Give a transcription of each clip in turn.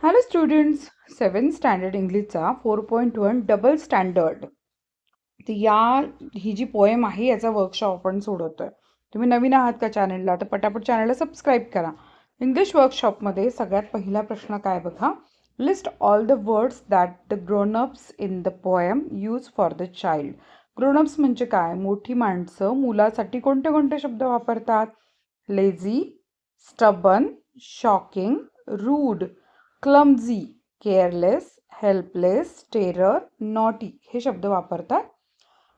Hello students, 7th standard इंग्लिशचा 4.1 double standard ही जी poem आहे याचा वर्कशॉप आपण सोडवतोय. तुम्ही नवीन आहात का चॅनलला तर पटापट चॅनलला सबस्क्राईब करा. इंग्लिश वर्कशॉपमध्ये सगळ्यात पहिला प्रश्न काय बघा. List all the words that the grownups in the poem use for the child. Grownups म्हणजे काय? मोठी माणसं मुलासाठी कोणते कोणते शब्द वापरतात? Lazy, stubborn, shocking, rude, clumsy, careless, helpless, terror, naughty हे शब्द वापरतात.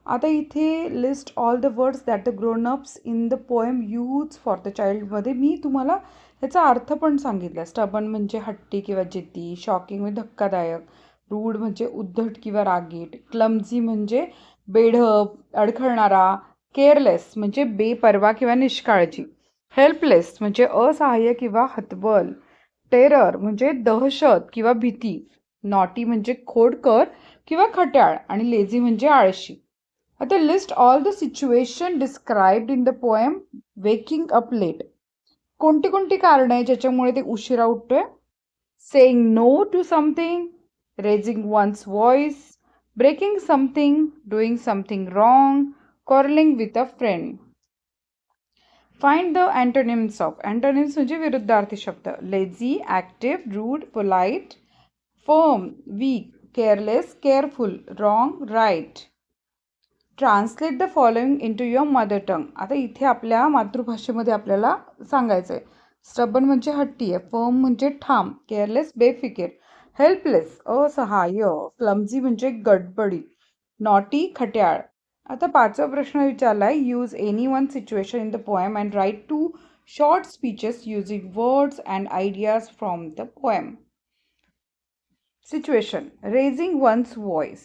आता इथे list all the words that the grownups in the poem use for the चाइल्डमध्ये मी तुम्हाला ह्याचा अर्थ पण सांगितला. स्टबन म्हणजे हट्टी किंवा जिद्दी, शॉकिंग म्हणजे धक्कादायक, रूड म्हणजे उद्धट किंवा रागीट, क्लमझी म्हणजे बेढप, अडखळणारा, केअरलेस म्हणजे बेपर्वा किंवा निष्काळजी, हेल्पलेस म्हणजे असहाय्य किंवा हतबल, टेरर म्हणजे दहशत किंवा भीती, नॉटी म्हणजे खोडकर किंवा खट्याळ आणि लेझी म्हणजे आळशी. आता list all the situation described in the poem. Waking up late. कोणती कोणती कारणं आहे ज्याच्यामुळे ते उशिरा उठतोय? Saying no to something, raising one's voice, breaking something, doing something wrong, quarrelling with a friend. Find the antonyms of. Antonyms म्हणजे विरुद्धार्थी शब्द. Lazy, active, rude, polite, firm, weak, careless, careful, wrong, right. Translate the following into your mother tongue. आता इथे आपल्या मातृभाषेमध्ये आपल्याला सांगायचं आहे. Stubborn म्हणजे हट्टी आहे, फर्म म्हणजे ठाम, केअरलेस बेफिकीर, हेल्पलेस असहाय्य, क्लमझी म्हणजे गडबडीत, नॉटी खट्याळ. आता पाचवा प्रश्न विचारला आहे. Use any one situation in the poem and write 2 short speeches using words and ideas from the poem. Situation: raising one's voice.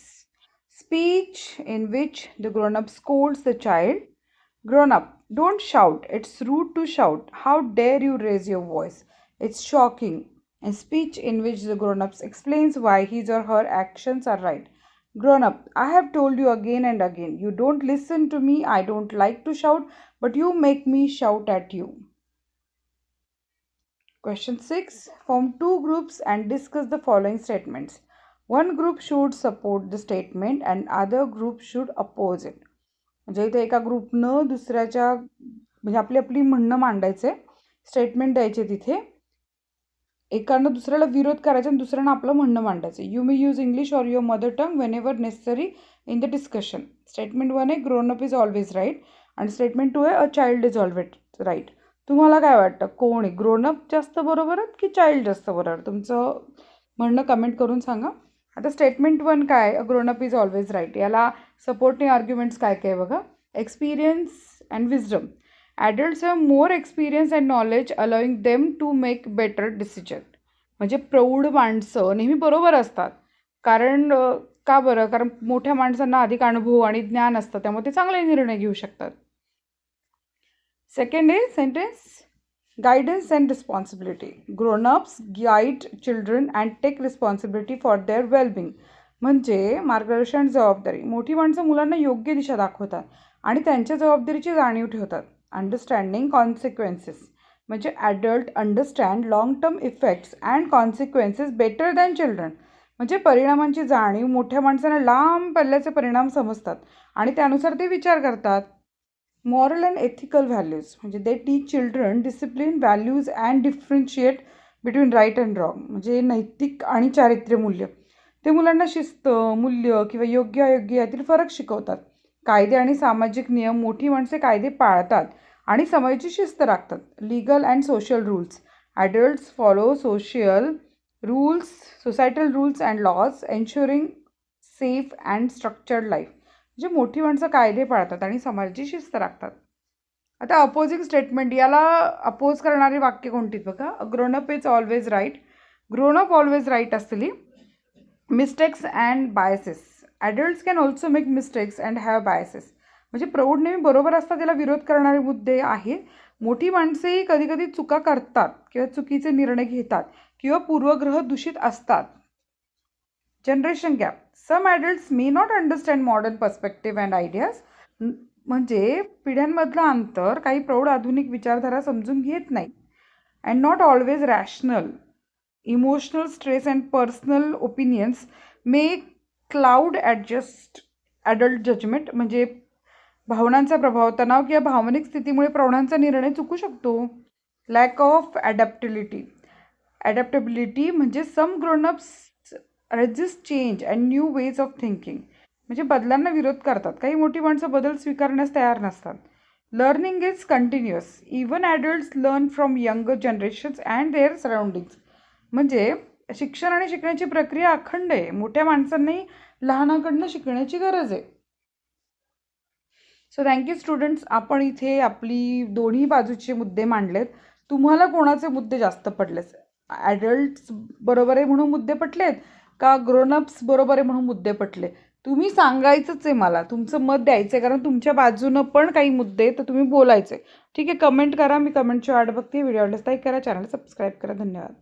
Speech in which the grown-up scolds the child. Grown-up, don't shout. It's rude to shout. How dare you raise your voice? It's shocking. A speech in which the grown-up explains why his or her actions are right. Grown-up, I have told you again and again. You don't listen to me. I don't like to shout, but you make me shout at you. Question 6. Form two groups and discuss the following statements. One group should support the statement and other group should oppose it. म्हणजे इथे एका ग्रुपनं दुसऱ्याच्या म्हणजे आपली आपली म्हणणं मांडायचे, statement द्यायचे. तिथे एकानं दुसऱ्याला विरोध करायचा आणि दुसऱ्यानं आपलं म्हणणं मांडायचं. You may use English or your mother tongue whenever necessary in the discussion. Statement 1 आहे grown up is always right आणि स्टेटमेंट 2 आहे a child is always right. तुम्हाला काय वाटतं, कोण आहे, ग्रोनअप जास्त बरोबर आहेत की चाइल्ड जास्त बरोबर? तुमचं म्हणणं कमेंट करून सांगा. आता स्टेटमेंट 1 काय, a grown up is always right, याला सपोर्टिंग आर्ग्युमेंट्स काय काय बघा. Experience and wisdom. Adults have more experience and knowledge allowing them to make better decision. म्हणजे प्रौढ माणसं नेहमी बरोबर असतात. कारण का बरं? कारण मोठ्या माणसांना अधिक अनुभव आणि ज्ञान असतं, त्यामुळे ते चांगले निर्णय घेऊ शकतात. Second is sentence, guidance and responsibility. Grown-ups guide children and take responsibility for their well-being. म्हणजे मार्गदर्शन, जबाबदारी. मोठी माणसं मुलांना योग्य दिशा दाखवतात आणि त्यांच्या जबाबदारीची जाणीव ठेवतात. अंडरस्टँडिंग कॉन्सिक्वेन्सेस म्हणजे adult understand long term effects and consequences better than children. म्हणजे परिणामांची जाणीव मोठ्या माणसांना लांब पल्ल्याचे परिणाम समजतात आणि त्यानुसार ते विचार करतात. मॉरल अँड एथिकल व्हॅल्यूज म्हणजे they teach children discipline, values and differentiate between right and wrong. म्हणजे नैतिक आणि चारित्र्य मूल्य. ते मुलांना शिस्त, मूल्य किंवा योग्य अयोग्य यातील फरक शिकवतात. कायदे आणि सामाजिक नियम. मोठी माणसे कायदे पाळतात आणि समाजाची शिस्त राखतात. Legal and social rules. Adults follow societal rules and laws ensuring safe and structured life. म्हणजे मोठी माणसं कायदे पाळतात आणि समाजाची शिस्त राखतात. आता अपोजिंग स्टेटमेंट, याला अपोज करणारी वाक्य कोणती बघा. Grownup is always right. Grownup always right असलेली. Mistakes and biases. Adults can also make mistakes and have biases. म्हणजे प्रौढ नेहमी बरोबर असतात, त्याला विरोध करणारे मुद्दे आहे. मोठी माणसेही कधी कधी चुका करतात किंवा चुकीचे निर्णय घेतात किंवा पूर्वग्रह दूषित असतात. Generation gap. Some adults may not understand modern perspective and ideas. म्हणजे पिढ्यांमधलं अंतर. काही प्रौढ आधुनिक विचारधारा समजून घेत नाही. And not always rational emotional stress and personal opinions may cloud adult judgement, म्हणजे भावनांचा प्रभाव, तणाव किंवा भावनिक स्थितीमुळे प्रौढांचा निर्णय चुकू शकतो. लॅक ऑफ ॲडॅप्टेबिलिटी म्हणजे some grownups resist change and new ways of thinking, म्हणजे बदलांना विरोध करतात. काही मोठी माणसं बदल स्वीकारण्यास तयार नसतात. Learning is continuous, even adults learn from younger generations and their surroundings, म्हणजे शिक्षण आणि शिकण्याची प्रक्रिया अखंड आहे. मोठ्या माणसांनाही लहानाकडनं शिकण्याची गरज आहे. सो थँक्यू स्टुडंट्स, आपण इथे आपली दोन्ही बाजूचे मुद्दे मांडलेत. तुम्हाला कोणाचे मुद्दे जास्त पडलेत? ॲडल्ट्स बरोबर आहे म्हणून मुद्दे पटलेत का ग्रोनअप्स बरोबर आहे म्हणून मुद्दे पटले? तुम्ही सांगायचंच आहे, मला तुमचं मत द्यायचं आहे, कारण तुमच्या बाजूनं पण काही मुद्दे तर तुम्ही बोलायचे. ठीक आहे, कमेंट करा, मी कमेंटची वाट बघते. व्हिडिओ आवडल्यास लाईक करा, चॅनल सबस्क्राईब करा. धन्यवाद.